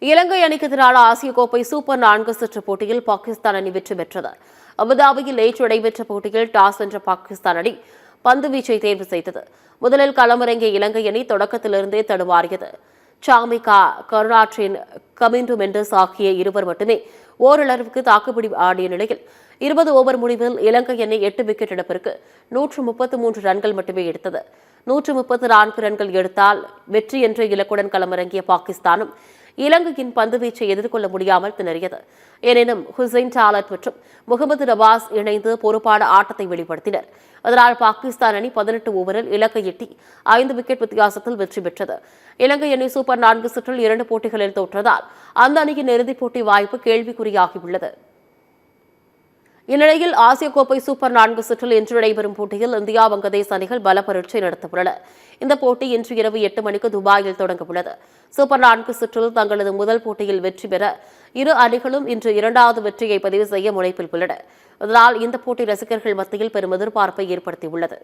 இலங்கை அணிக்கு எதிரான ஆசிய கோப்பை சூப்பர் 4 சுற்று போட்டியில் பாகிஸ்தான் அணி வெற்றி பெற்றது. அபுதாபியில் நேற்று நடைபெற்ற போட்டியில் டாஸ் வென்ற பாகிஸ்தான் அணி பந்து வீச்சை தேர்வு செய்தது. முதலில் களமிறங்கிய இலங்கை அணி தொடக்கத்திலிருந்தே தடுமாறியது. சாமிகா, கருணாற்றின் கமிண்டு மெண்டஸ் ஆகிய இருவர் மட்டுமே ஓரளவுக்கு தாக்குப்பிடி ஆடிய நிலையில் 20 ஓவர் முடிவில் இலங்கை அணி 8 விக்கெட் இழப்பிற்கு 133 ரன்கள் மட்டுமே எடுத்தது. 134 ரன்கள் எடுத்தால் வெற்றி என்ற இலக்குடன் களமிறங்கிய பாகிஸ்தானும் இலங்கையின் பந்துவீச்சை எதிர்கொள்ள முடியாமல் திணறியது. எனினும் ஹுசைன் டாலட் மற்றும் முகமது நவாஸ் இணைந்து பொறுப்பான ஆட்டத்தை வெளிப்படுத்தினர். அதனால் பாகிஸ்தான் அணி 18 ஓவரில் இலக்கை எட்டி 5 விக்கெட் வித்தியாசத்தில் வெற்றி பெற்றது. இலங்கை அணி சூப்பர் 4 சுற்றில் 2 போட்டிகளில் தோற்றதால் அந்த அணியின் இறுதிப் போட்டி வாய்ப்பு கேள்விக்குறியாகியுள்ளது. இந்நிலையில் ஆசிய கோப்பை சூப்பர் 4 சுற்றில் இன்று நடைபெறும் போட்டியில் இந்தியா வங்கதேச அணிகள் பல பரீட்சை நடத்தவுள்ளன. இந்த போட்டி இன்று இரவு 8 மணிக்கு துபாயில் தொடங்கவுள்ளது. சூப்பர் 4 சுற்றில் தங்களது முதல் போட்டியில் வெற்றி பெற இரு அணிகளும் இன்று 2வது வெற்றியை பதிவு செய்ய முனைப்பில் உள்ளன. அதனால் இந்த போட்டி ரசிகர்கள் மத்தியில் பெரும் எதிர்பார்ப்பை ஏற்படுத்தியுள்ளது.